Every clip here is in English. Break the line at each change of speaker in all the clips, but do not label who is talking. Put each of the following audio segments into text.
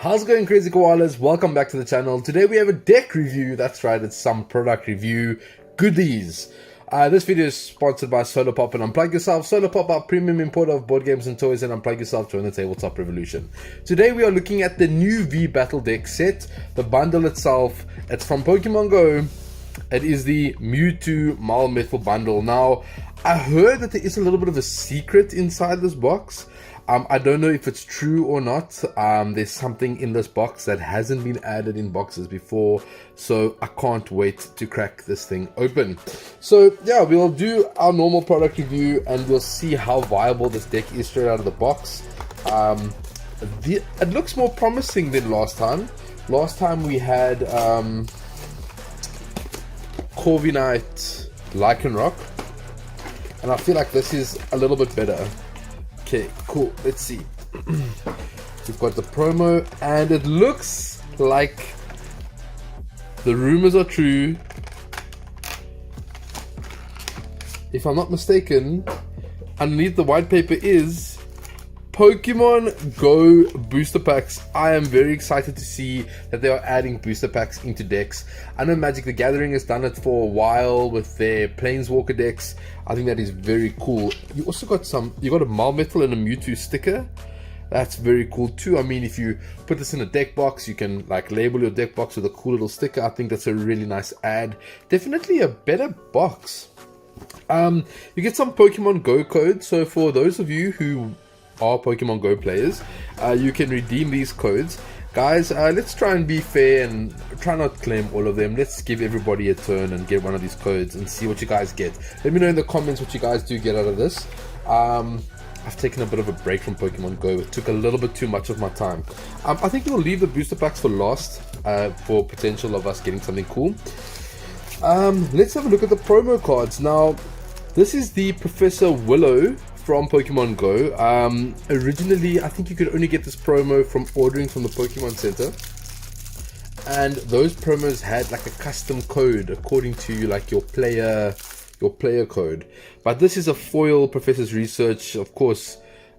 How's it going, crazy koalas? Welcome back to the channel. Today we have a deck review. That's right, it's some product review goodies. This video is sponsored by Solarpop and Unplug Yourself. Solarpop, our premium importer of board games and toys, and Unplug Yourself, join the tabletop revolution. Today we are looking at the new V Battle deck set. The bundle itself, it's from Pokemon Go. It is the Mewtwo Metal bundle. Now, I heard that there is a little bit of a secret inside this box. I don't know if it's true or not. There's something in this box that hasn't been added in boxes before, so I can't wait to crack this thing open. So yeah, we'll do our normal product review and we'll see how viable this deck is straight out of the box. It looks more promising than last time. Last time we had Corviknight Lycanroc, and I feel like this is a little bit better. Okay, cool. Let's see. We've got the promo, and it looks like the rumors are true. If I'm not mistaken, underneath the white paper is Pokemon Go booster packs. I am very excited to see that they are adding booster packs into decks. I know Magic the Gathering has done it for a while with their Planeswalker decks. I think that is very cool. You also got you got a Metal and a Mewtwo sticker. That's very cool too. I mean, if you put this in a deck box, you can like label your deck box with a cool little sticker. I think that's a really nice add. Definitely a better box. You get some Pokemon Go codes. So for those of you who are Pokemon Go players, you can redeem these codes. Guys, let's try and be fair and try not to claim all of them. Let's give everybody a turn and get one of these codes and see what you guys get. Let me know in the comments what you guys do get out of this. I've taken a bit of a break from Pokemon Go. It took a little bit too much of my time. I think we'll leave the booster packs for last, for potential of us getting something cool. Let's have a look at the promo cards. Now, this is the Professor Willow from Pokemon Go. Originally, I think you could only get this promo from ordering from the Pokemon Center, and those promos had like a custom code according to like your player code. But this is a foil Professor's Research. Of course,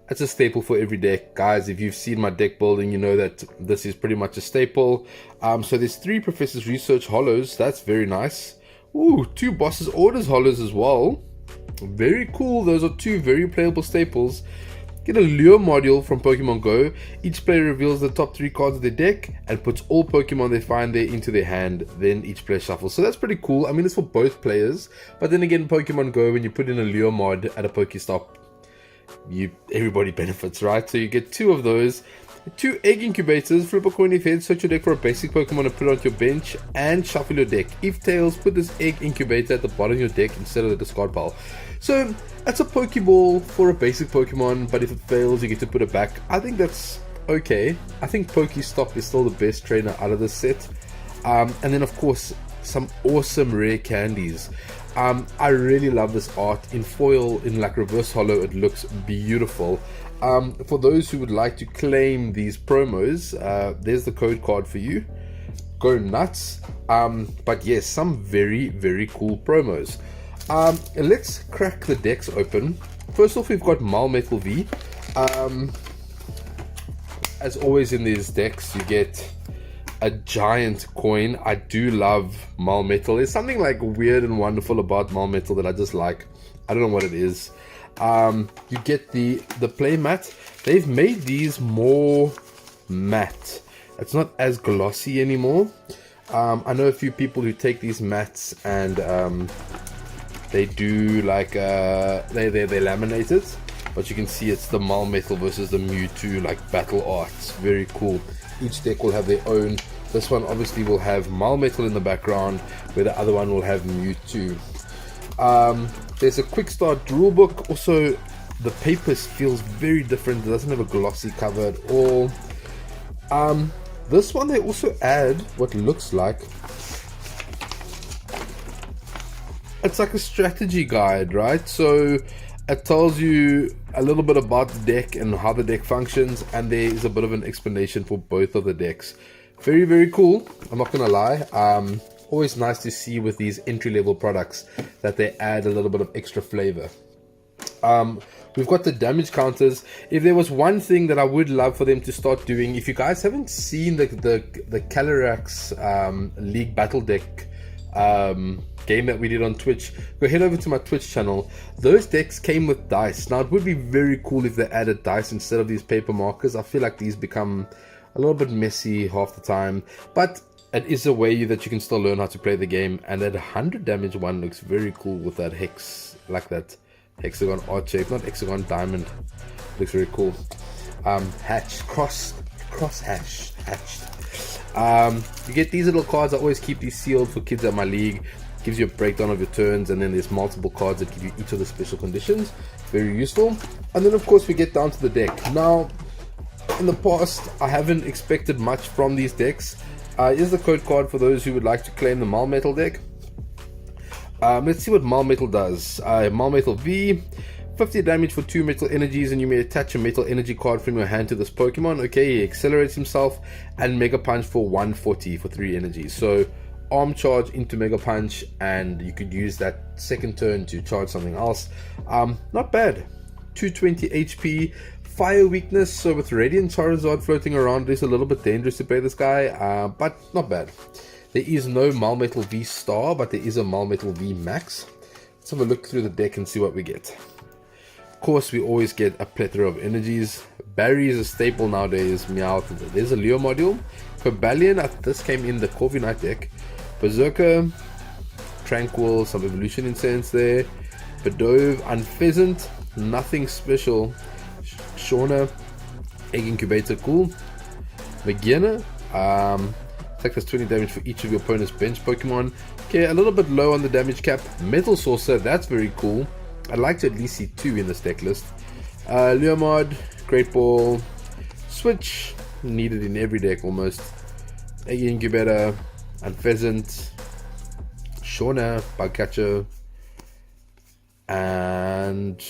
it's a staple for every deck, guys. If you've seen my deck building, you know that this is pretty much a staple. So there's 3 Professor's Research holos. That's very nice. Ooh, 2 Boss's Orders holos as well. Very cool. Those are 2 very playable staples. Get a lure module from Pokemon Go. Each player reveals the top 3 cards of their deck and puts all Pokemon they find there into their hand. Then each player shuffles. So that's pretty cool. I mean, it's for both players. But then again, Pokemon Go, when you put in a lure mod at a Pokestop, everybody benefits, right? So you get 2 of those. 2 egg incubators. Flip a coin if heads, search your deck for a basic Pokemon and put it on your bench and shuffle your deck. If tails, put this egg incubator at the bottom of your deck instead of the discard pile. So that's a Pokeball for a basic Pokemon, but if it fails, you get to put it back. I think that's okay. I think Pokestop is still the best trainer out of this set. And then of course, some awesome rare candies. I really love this art in foil, in like reverse holo. It looks beautiful. For those who would like to claim these promos, there's the code card for you. Go nuts. But yes, some very, very cool promos. Let's crack the decks open. First off, we've got Metal V. As always in these decks, you get a giant coin. I do love Metal. There's something like weird and wonderful about Metal that I just like. I don't know what it is. You get the play mat. They've made these more matte. It's not as glossy anymore. I know a few people who take these mats and they do like they laminate it, but you can see it's the Metal versus the Mewtwo like battle art. It's very cool. Each deck will have their own. This one obviously will have Metal in the background, where the other one will have Mewtwo. There's a quick start rule book. Also, the paper feels very different. It doesn't have a glossy cover at all. This one they also add what looks like, it's like a strategy guide, right? So it tells you a little bit about the deck and how the deck functions, and there is a bit of an explanation for both of the decks. Very, very cool. I'm not gonna lie. Always nice to see with these entry-level products that they add a little bit of extra flavor. We've got the damage counters. If there was one thing that I would love for them to start doing, if you guys haven't seen the Calyrax League Battle Deck game that we did on Twitch, go head over to my Twitch channel. Those decks came with dice. Now it would be very cool if they added dice instead of these paper markers. I feel like these become a little bit messy half the time, but it is a way that you can still learn how to play the game. And that 100 damage one looks very cool with that hex, like that hexagon art shape, not hexagon, diamond. Looks very cool. Hatched, hatched. You get these little cards. I always keep these sealed for kids at my league. Gives you a breakdown of your turns, and then there's multiple cards that give you each of the special conditions. Very useful. And then of course we get down to the deck. Now, in the past, I haven't expected much from these decks. Here's the code card for those who would like to claim the Malmetal deck. Let's see what Malmetal does. Malmetal V, 50 damage for 2 metal energies, and you may attach a metal energy card from your hand to this Pokemon. Okay, he accelerates himself, and Mega Punch for 140 for 3 energies. So arm charge into Mega Punch, and you could use that second turn to charge something else. Not bad. 220 HP, fire weakness, so with Radiant Charizard floating around, it's a little bit dangerous to play this guy, but not bad. There is no Malmetal V Star, but there is a Malmetal V Max. Let's have a look through the deck and see what we get. Of course, we always get a plethora of energies. Barry is a staple nowadays. Meowth. There's a Leo module. Cobalion, this came in the Corviknight deck. Berserker, Tranquil, some Evolution Incense there. Bedove, Unpheasant, nothing special. Shauna, Egg Incubator, cool. Magearna, attack does 20 damage for each of your opponent's bench Pokemon. Okay, a little bit low on the damage cap. Metal Saucer, that's very cool. I'd like to at least see 2 in this deck list. Leomod, Great Ball, Switch, needed in every deck almost. Egg Incubator, Unpheasant, Shauna, Bugcatcher, and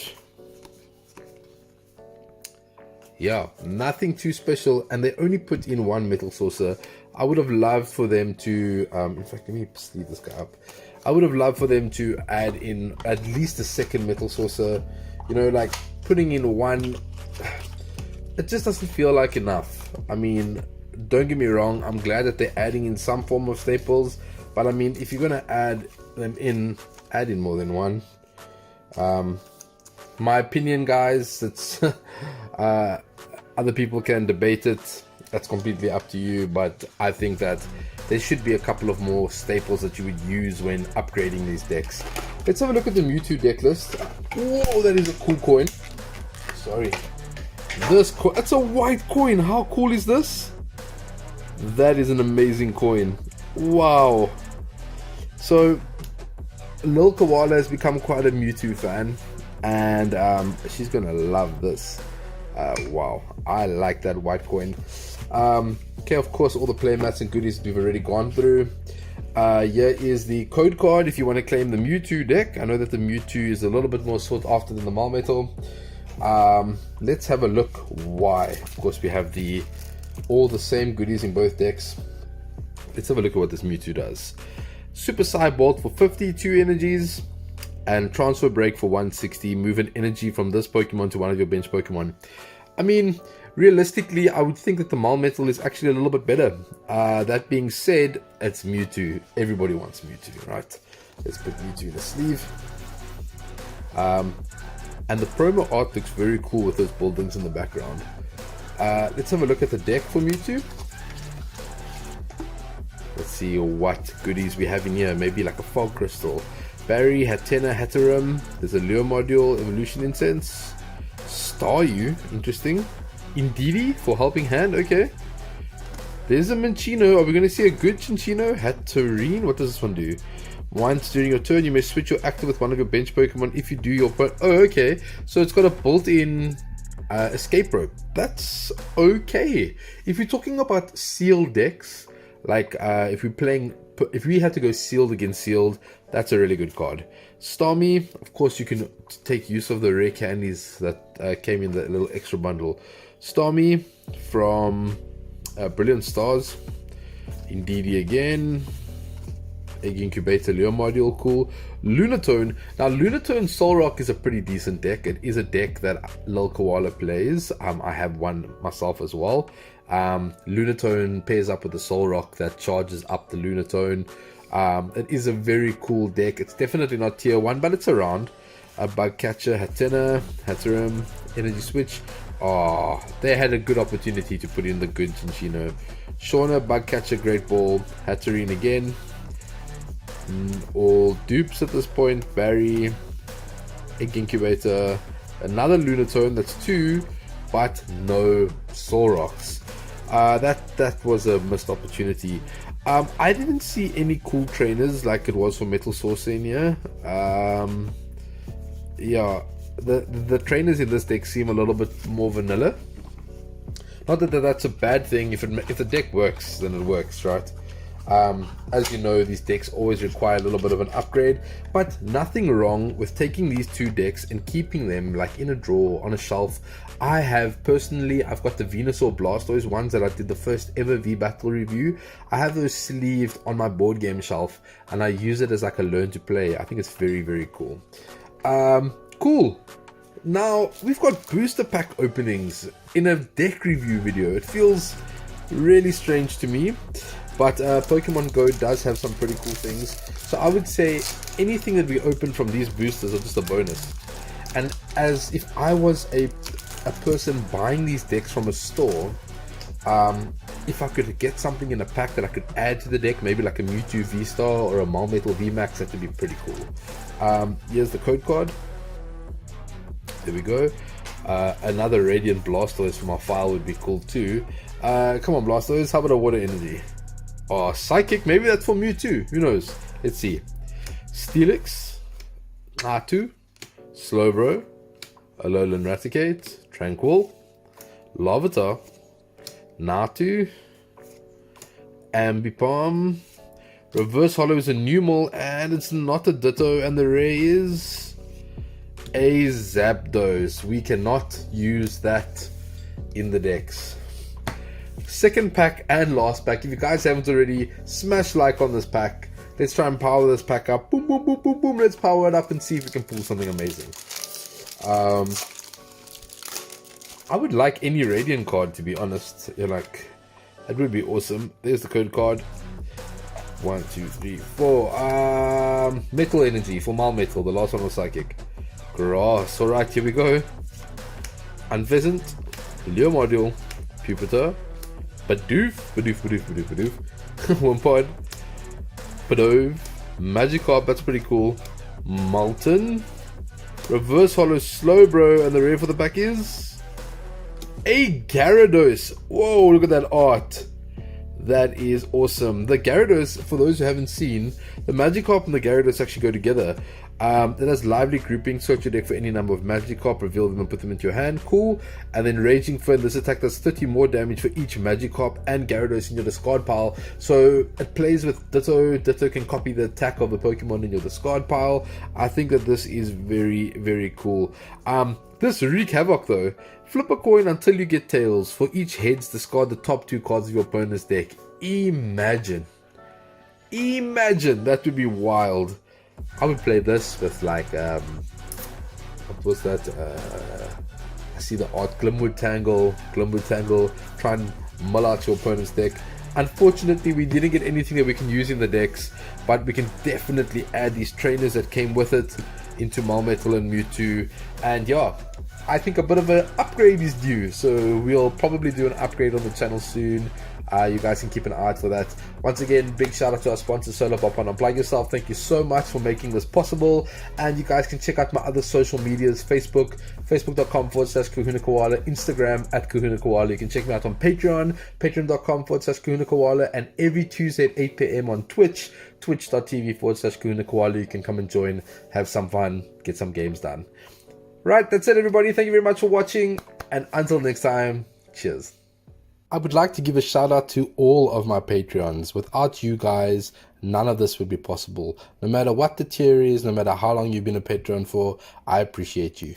yeah, nothing too special. And they only put in 1 Metal Saucer. I would have loved for them to, in fact, let me sleeve this guy up. I would have loved for them to add in at least a second Metal Saucer. You know, like putting in 1, it just doesn't feel like enough. I mean, don't get me wrong, I'm glad that they're adding in some form of staples, but I mean, if you're gonna add them in, add in more than 1. My opinion, guys, it's other people can debate it. That's completely up to you, but I think that there should be a couple of more staples that you would use when upgrading these decks. Let's have a look at the Mewtwo deck list. Whoa, that is a cool coin. Sorry. That's a white coin. How cool is this? That is an amazing coin. Wow. So, Lil Koala has become quite a Mewtwo fan, and she's gonna love this. Wow, I like that white coin. Okay, of course, all the playmats and goodies we've already gone through. Here is the code card if you want to claim the Mewtwo deck. I know that the Mewtwo is a little bit more sought after than the Malmetal. Let's have a look why. Of course, we have all the same goodies in both decks. Let's have a look at what this Mewtwo does. Super Psy Bolt for 52 energies, and Transfer Break for 160. Move an energy from this Pokemon to one of your bench Pokemon. I mean, realistically, I would think that the Malmetal is actually a little bit better. That being said, it's Mewtwo. Everybody wants Mewtwo, right? Let's put Mewtwo in the sleeve. And the promo art looks very cool with those buildings in the background. Let's have a look at the deck for Mewtwo. Let's see what goodies we have in here. Maybe like a Fog Crystal. Barry, Hatena, Hatterum. There's a Lure Module, Evolution Incense. Staryu, interesting. Indeedee for Helping Hand, okay. There's a Minccino. Are we going to see a good Chinchino? Hatterene, what does this one do? Once during your turn, you may switch your active with one of your bench Pokemon. If you do, your oh, okay. So it's got a built-in escape rope. That's okay. If you're talking about sealed decks, like if we had to go sealed against sealed, that's a really good card. Starmie, of course, you can take use of the rare candies that came in the little extra bundle. Starmie from Brilliant Stars. Indeedee again. Egg Incubator, Leo Module, cool. Lunatone. Now, Lunatone Solrock is a pretty decent deck. It is a deck that Lil Koala plays. I have one myself as well. Lunatone pairs up with the Solrock that charges up the Lunatone. It is a very cool deck. It's definitely not tier 1, but it's around. A Bugcatcher, Hatena, Hatterim, Energy Switch. Oh, they had a good opportunity to put in the good Cinchino. Shauna, Bugcatcher, Great Ball, Hatterene again. All dupes at this point. Barry, Egg Incubator, another Lunatone, that's 2, but no Solrocks. That was a missed opportunity. I didn't see any cool trainers like it was for Metal Saucer in here. Yeah, the trainers in this deck seem a little bit more vanilla. Not that that's a bad thing. If the deck works, then it works, right? As you know, these decks always require a little bit of an upgrade, but nothing wrong with taking these 2 decks and keeping them like in a drawer on a shelf. I've got the Venusaur Blastoise ones that I did the first ever V-Battle review. I have those sleeved on my board game shelf, and I use it as like a learn to play. I think it's very, very cool. Cool. Now, we've got booster pack openings in a deck review video. It feels really strange to me. But Pokemon Go does have some pretty cool things. So I would say anything that we open from these boosters are just a bonus. And as if I was a person buying these decks from a store, if I could get something in a pack that I could add to the deck, maybe like a Mewtwo V-Star or a Malmetal V-Max, that would be pretty cool. Here's the code card. There we go. Another Radiant Blastoise from our file would be cool too. Come on, Blastoise, how about a Water Energy? Oh, Psychic, maybe that's for Mewtwo, who knows? Let's see. Steelix, R2, Slowbro, Alolan Raticate, Tranquil, Larvitar, Natu, Ambipom, Reverse Hollow is a Numel, and it's not a Ditto, and the rare is a Zapdos. We cannot use that in the decks. Second pack and last pack. If you guys haven't already, smash like on this pack. Let's try and power this pack up. Boom, boom, boom, boom, boom. Let's power it up and see if we can pull something amazing. I would like any Radiant card, to be honest. You're like, that would be awesome. There's the code card. 1, 2, 3, 4. Metal Energy for Malmetal. The last one was Psychic. Grass. Alright, here we go. Unpheasant, Leo Module, Pupitar, Bidoof, Wimpod, Bidove, Magikarp, that's pretty cool, Molten, Reverse Hollow Slowbro, and the rare for the back is a Gyarados. Whoa, look at that art. That is awesome. The Gyarados, for those who haven't seen, the Magikarp and the Gyarados actually go together. It has lively grouping, search your deck for any number of Magikarp, reveal them and put them into your hand, cool. And then Raging Fern, this attack does 30 more damage for each Magikarp and Gyarados in your discard pile. So it plays with Ditto. Ditto can copy the attack of the Pokemon in your discard pile. I think that this is very, very cool. This Wreak Havoc though, flip a coin until you get tails. For each heads, discard the top 2 cards of your opponent's deck. Imagine, that would be wild. I would play this with like, what was that? I see the art, Glimwood Tangle, try and mull out your opponent's deck. Unfortunately, we didn't get anything that we can use in the decks, but we can definitely add these trainers that came with it into Malmetal and Mewtwo. And yeah, I think a bit of an upgrade is due, so we'll probably do an upgrade on the channel soon. You guys can keep an eye out for that. Once again, big shout out to our sponsor Solarpop on Unplug Yourself. Thank you so much for making this possible. And you guys can check out my other social medias: facebook.com/Kahuna Koala, Instagram @Kahuna Koala. You can check me out on Patreon, patreon.com/Kahuna Koala, and every Tuesday at 8 PM on Twitch, twitch.tv/Kahuna Koala. You can come and join, have some fun, get some games done. Right, that's it everybody. Thank you very much for watching, and until next time, cheers. I would like to give a shout out to all of my Patreons. Without you guys, none of this would be possible. No matter what the tier is, no matter how long you've been a Patreon for, I appreciate you.